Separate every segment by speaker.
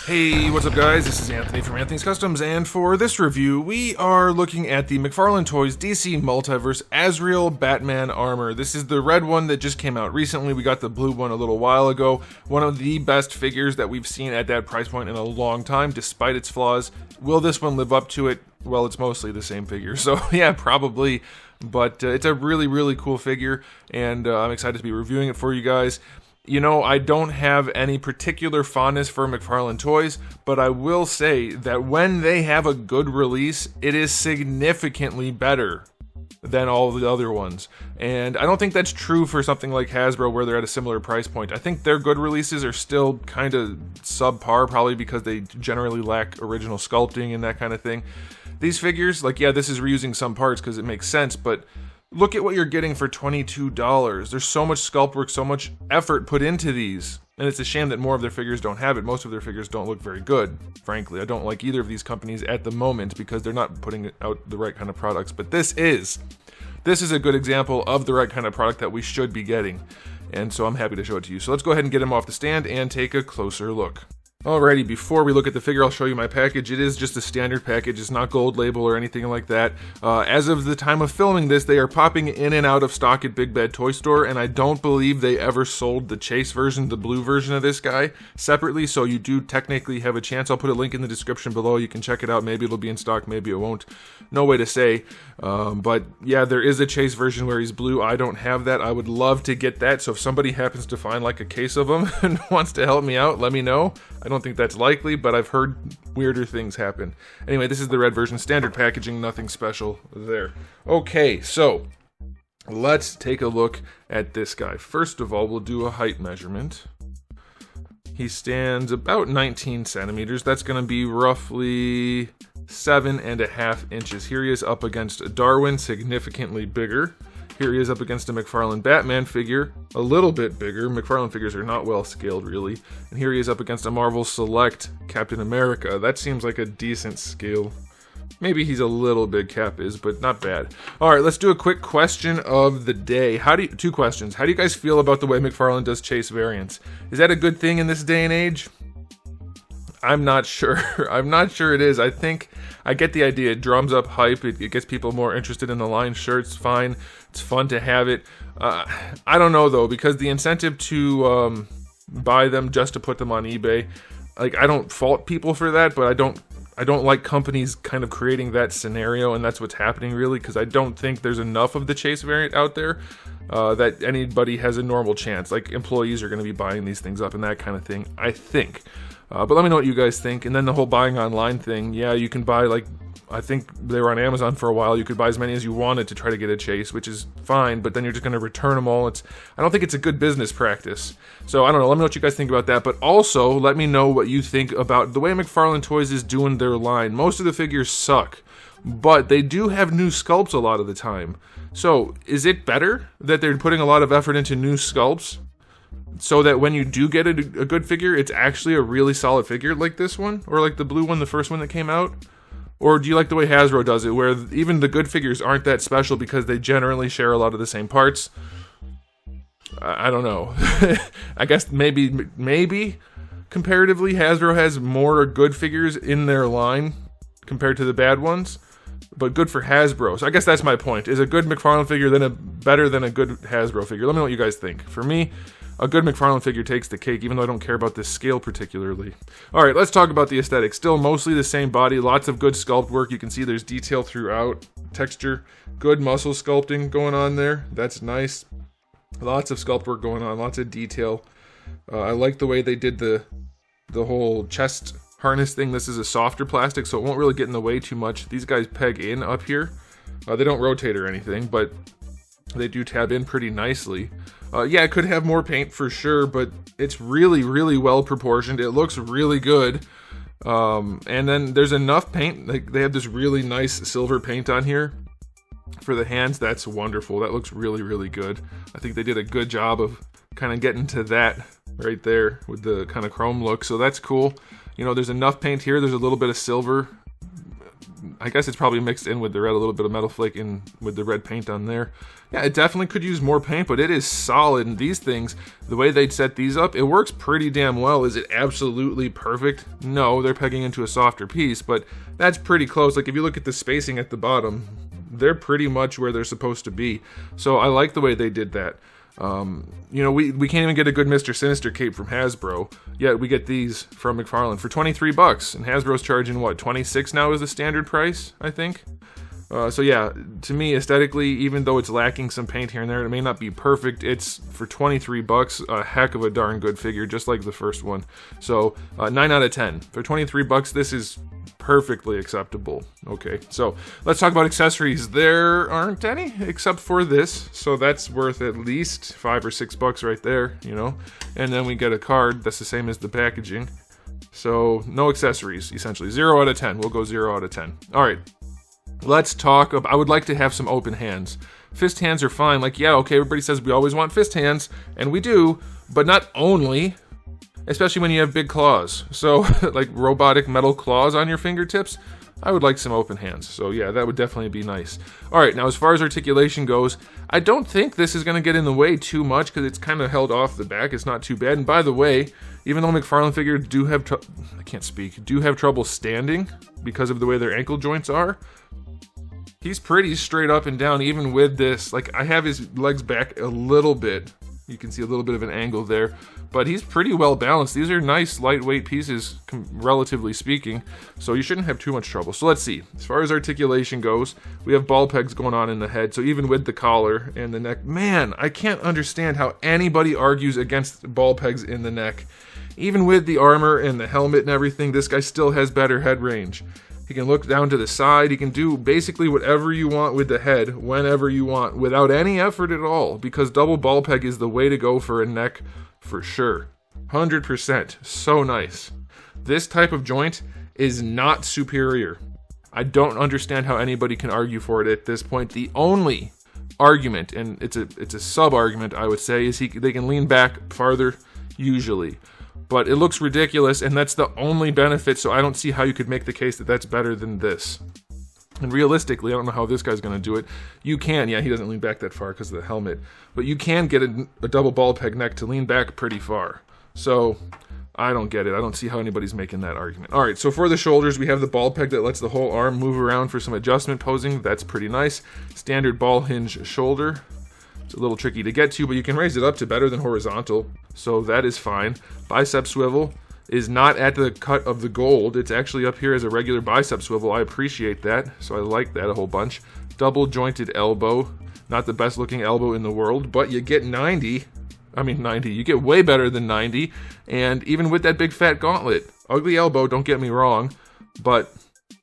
Speaker 1: Hey, what's up guys? This is Anthony from Anthony's Customs, and for this review, we are looking at the McFarlane Toys DC Multiverse AZRAEL Batman armor. This is the red one that just came out recently. We got the blue one a little while ago. One of the best figures that we've seen at that price point in a long time, despite its flaws. Will this one live up to it? Well, it's mostly the same figure, so yeah, probably. But it's a really, really cool figure, and I'm excited to be reviewing it for you guys. You know, I don't have any particular fondness for McFarlane Toys, but I will say that when they have a good release, it is significantly better than all the other ones. And I don't think that's true for something like Hasbro, where they're at a similar price point. I think their good releases are still kind of subpar, probably because they generally lack original sculpting and that kind of thing. These figures, like, yeah, this is reusing some parts because it makes sense, but look at what you're getting for $22. There's so much sculpt work, so much effort put into these. And it's a shame that more of their figures don't have it. Most of their figures don't look very good, frankly. I don't like either of these companies at the moment because they're not putting out the right kind of products. But this is a good example of the right kind of product that we should be getting. And so I'm happy to show it to you. So let's go ahead and get them off the stand and take a closer look. Alrighty, before we look at the figure, I'll show you my package. It is just a standard package. It's not gold label or anything like that. As of the time of filming this, they are popping in and out of stock at Big Bad Toy Store, and I don't believe they ever sold the Chase version, the blue version of this guy, separately, so you do technically have a chance. I'll put a link in the description below. You can check it out. Maybe it'll be in stock, maybe it won't. No way to say. But yeah, there is a Chase version where he's blue. I don't have that. I would love to get that, so if somebody happens to find like a case of them and wants to help me out, let me know. I don't think that's likely, but I've heard weirder things happen. Anyway, this is the red version, standard packaging, nothing special there. Okay, so let's take a look at this guy. First of all, we'll do a height measurement. He stands about 19 centimeters. That's going to be roughly 7.5 inches. Here he is up against Darwin, significantly bigger. Here he is up against a McFarlane Batman figure, a little bit bigger. McFarlane figures are not well scaled, really. And here he is up against a Marvel Select Captain America. That seems like a decent scale. Maybe he's a little big, Cap is, but not bad. Alright, let's do a quick question of the day. Two questions. How do you guys feel about the way McFarlane does Chase variants? Is that a good thing in this day and age? I'm not sure. I'm not sure it is. I think I get the idea. It drums up hype. It gets people more interested in the line. Sure, it's fine. It's fun to have it. I don't know though, because the incentive to buy them just to put them on eBay, like, I don't fault people for that, but I don't like companies kind of creating that scenario, and that's what's happening really, because I don't think there's enough of the Chase variant out there that anybody has a normal chance. Like, employees are going to be buying these things up and that kind of thing, I think. But let me know what you guys think. And then the whole buying online thing, yeah, you can buy, like, I think they were on Amazon for a while. You could buy as many as you wanted to try to get a Chase, which is fine, but then you're just going to return them all. I don't think it's a good business practice. So I don't know. Let me know what you guys think about that. But also, let me know what you think about the way McFarlane Toys is doing their line. Most of the figures suck, but they do have new sculpts a lot of the time. So is it better that they're putting a lot of effort into new sculpts, so that when you do get a good figure, it's actually a really solid figure like this one? Or like the blue one, the first one that came out? Or do you like the way Hasbro does it, where even the good figures aren't that special because they generally share a lot of the same parts? I don't know. I guess maybe comparatively, Hasbro has more good figures in their line compared to the bad ones. But good for Hasbro. So I guess that's my point. Is a good McFarlane figure better than a good Hasbro figure? Let me know what you guys think. For me, a good McFarlane figure takes the cake, even though I don't care about this scale particularly. Alright, let's talk about the aesthetic. Still mostly the same body, lots of good sculpt work. You can see there's detail throughout, texture, good muscle sculpting going on there. That's nice. Lots of sculpt work going on, lots of detail. I like the way they did the whole chest harness thing. This is a softer plastic, so it won't really get in the way too much. These guys peg in up here. They don't rotate or anything, but they do tab in pretty nicely. Yeah, it could have more paint for sure, but it's really, really well proportioned. It looks really good. And then there's enough paint. Like, they have this really nice silver paint on here for the hands. That's wonderful. That looks really, really good. I think they did a good job of kind of getting to that right there with the kind of chrome look. So that's cool. You know, there's enough paint here. There's a little bit of silver I guess it's probably mixed in with the red, a little bit of metal flake in with the red paint on there. Yeah, it definitely could use more paint, but it is solid. And these things, the way they'd set these up, it works pretty damn well. Is it absolutely perfect? No, they're pegging into a softer piece, but that's pretty close. Like if you look at the spacing at the bottom, they're pretty much where they're supposed to be. So I like the way they did that. You know, we can't even get a good Mr. Sinister cape from Hasbro, yet we get these from McFarlane for $23, and Hasbro's charging, what, $26 now is the standard price, I think? So yeah, to me, aesthetically, even though it's lacking some paint here and there, it may not be perfect, it's, for $23, a heck of a darn good figure, just like the first one. So, 9 out of 10. For $23, this is perfectly acceptable. Okay, so let's talk about accessories. There aren't any, except for this, so that's worth at least $5 or $6 right there, you know? And then we get a card that's the same as the packaging. So, no accessories, essentially. 0 out of 10. We'll go 0 out of 10. Alright. Let's talk about, I would like to have some open hands. Fist hands are fine. Like, yeah, okay, everybody says we always want fist hands, and we do, but not only, especially when you have big claws. So, like robotic metal claws on your fingertips, I would like some open hands. So yeah, that would definitely be nice. Alright, now as far as articulation goes, I don't think this is going to get in the way too much, because it's kind of held off the back. It's not too bad. And by the way, even though McFarlane figures do have trouble standing because of the way their ankle joints are, he's pretty straight up and down, even with this. Like, I have his legs back a little bit. You can see a little bit of an angle there, but he's pretty well balanced. These are nice, lightweight pieces, relatively speaking, so you shouldn't have too much trouble. So let's see. As far as articulation goes, we have ball pegs going on in the head, so even with the collar and the neck, man, I can't understand how anybody argues against ball pegs in the neck. Even with the armor and the helmet and everything, this guy still has better head range. He can look down to the side. He can do basically whatever you want with the head, whenever you want, without any effort at all, because double ball peg is the way to go for a neck for sure. 100%. So nice. This type of joint is not superior. I don't understand how anybody can argue for it at this point. The only argument, and it's a sub-argument, I would say, is they can lean back farther, usually. But it looks ridiculous, and that's the only benefit, so I don't see how you could make the case that that's better than this. And realistically, I don't know how this guy's going to do it. You can, yeah, he doesn't lean back that far because of the helmet, but you can get a double ball peg neck to lean back pretty far. So, I don't get it. I don't see how anybody's making that argument. Alright, so for the shoulders, we have the ball peg that lets the whole arm move around for some adjustment posing. That's pretty nice. Standard ball hinge shoulder. It's a little tricky to get to, but you can raise it up to better than horizontal, so that is fine. Bicep swivel is not at the cut of the gold. It's actually up here as a regular bicep swivel. I appreciate that, so I like that a whole bunch. Double jointed elbow. Not the best looking elbow in the world, but you get 90. You get way better than 90, and even with that big fat gauntlet. Ugly elbow, don't get me wrong, but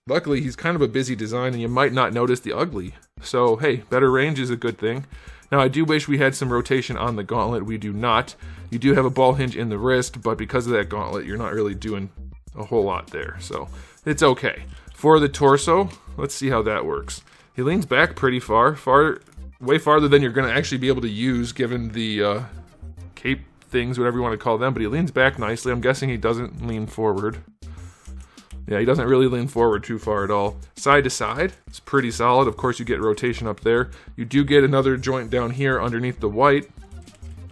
Speaker 1: luckily he's kind of a busy design, and you might not notice the ugly. So, hey, better range is a good thing. Now, I do wish we had some rotation on the gauntlet. We do not. You do have a ball hinge in the wrist, but because of that gauntlet, you're not really doing a whole lot there. So, it's okay. For the torso, let's see how that works. He leans back pretty far, way farther than you're going to actually be able to use, given the cape things, whatever you want to call them, but he leans back nicely. I'm guessing he doesn't lean forward. Yeah, he doesn't really lean forward too far at all. Side to side, it's pretty solid. Of course, you get rotation up there. You do get another joint down here underneath the white,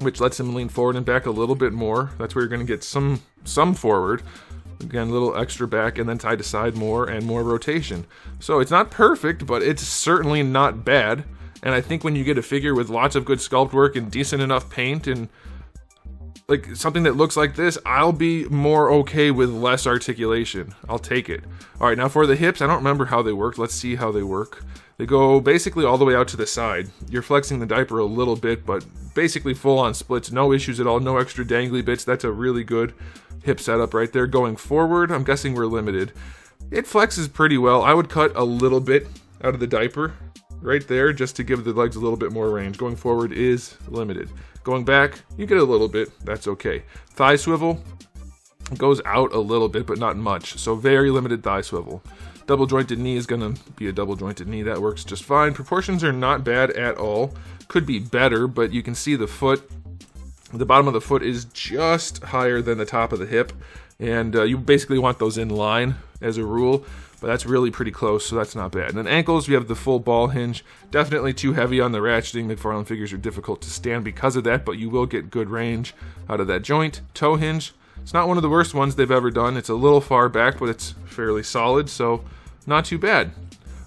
Speaker 1: which lets him lean forward and back a little bit more. That's where you're going to get some forward. Again, a little extra back, and then side to side more and more rotation. So it's not perfect, but it's certainly not bad. And I think when you get a figure with lots of good sculpt work and decent enough paint and like something that looks like this, I'll be more okay with less articulation. I'll take it. Alright, now for the hips, I don't remember how they work. Let's see how they work. They go basically all the way out to the side. You're flexing the diaper a little bit, but basically full on splits. No issues at all. No extra dangly bits. That's a really good hip setup right there. Going forward, I'm guessing we're limited. It flexes pretty well. I would cut a little bit out of the diaper right there just to give the legs a little bit more range. Going forward is limited. Going back, you get a little bit, that's okay. Thigh swivel goes out a little bit, but not much, so very limited thigh swivel. Double jointed knee is gonna be a double jointed knee, that works just fine. Proportions are not bad at all, could be better, but you can see the foot The bottom of the foot is just higher than the top of the hip, and you basically want those in line as a rule, but that's really pretty close, so that's not bad. And then ankles, we have the full ball hinge. Definitely too heavy on the ratcheting. McFarlane figures are difficult to stand because of that, but you will get good range out of that joint. Toe hinge, it's not one of the worst ones they've ever done. It's a little far back, but it's fairly solid, so not too bad.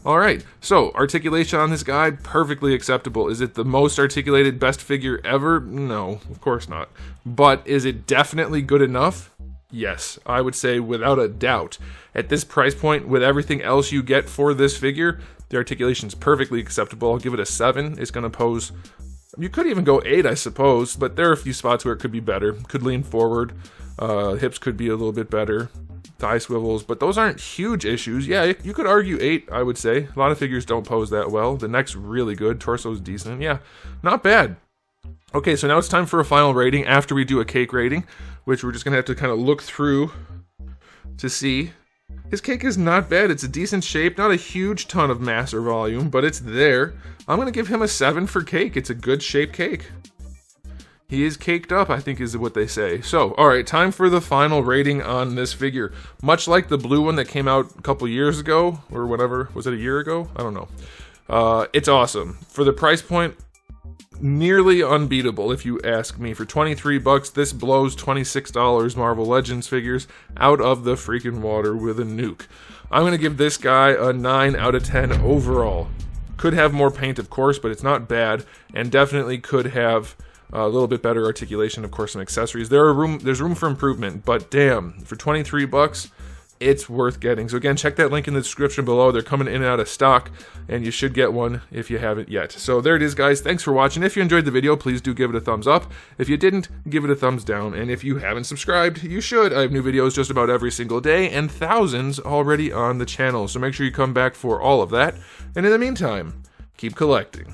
Speaker 1: All right, so articulation on this guy, perfectly acceptable. Is it the most articulated best figure ever? No, of course not. But is it definitely good enough? Yes, I would say without a doubt. At this price point, with everything else you get for this figure, the articulation is perfectly acceptable. I'll give it a 7. It's going to pose... You could even go 8, I suppose, but there are a few spots where it could be better. Could lean forward. Hips could be a little bit better. Thigh swivels, but those aren't huge issues. Yeah, you could argue 8, I would say. A lot of figures don't pose that well. The neck's really good. Torso's decent. Yeah, not bad. Okay, so now it's time for a final rating after we do a cake rating, which we're just going to have to kind of look through to see. His cake is not bad. It's a decent shape. Not a huge ton of mass or volume, but it's there. I'm going to give him a 7 for cake. It's a good shaped cake. He is caked up, I think is what they say. So, alright, time for the final rating on this figure. Much like the blue one that came out a couple years ago, or whatever, was it a year ago? I don't know. It's awesome. For the price point, nearly unbeatable if you ask me. For 23 bucks, this blows $26 Marvel Legends figures out of the freaking water with a nuke. I'm going to give this guy a 9 out of 10 overall. Could have more paint, of course, but it's not bad, and definitely could have a little bit better articulation, of course, some accessories. There's room for improvement, but damn, for 23 bucks, it's worth getting. So again, check that link in the description below. They're coming in and out of stock, and you should get one if you haven't yet. So there it is, guys. Thanks for watching. If you enjoyed the video, please do give it a thumbs up. If you didn't, give it a thumbs down. And if you haven't subscribed, you should. I have new videos just about every single day, and thousands already on the channel. So make sure you come back for all of that. And in the meantime, keep collecting.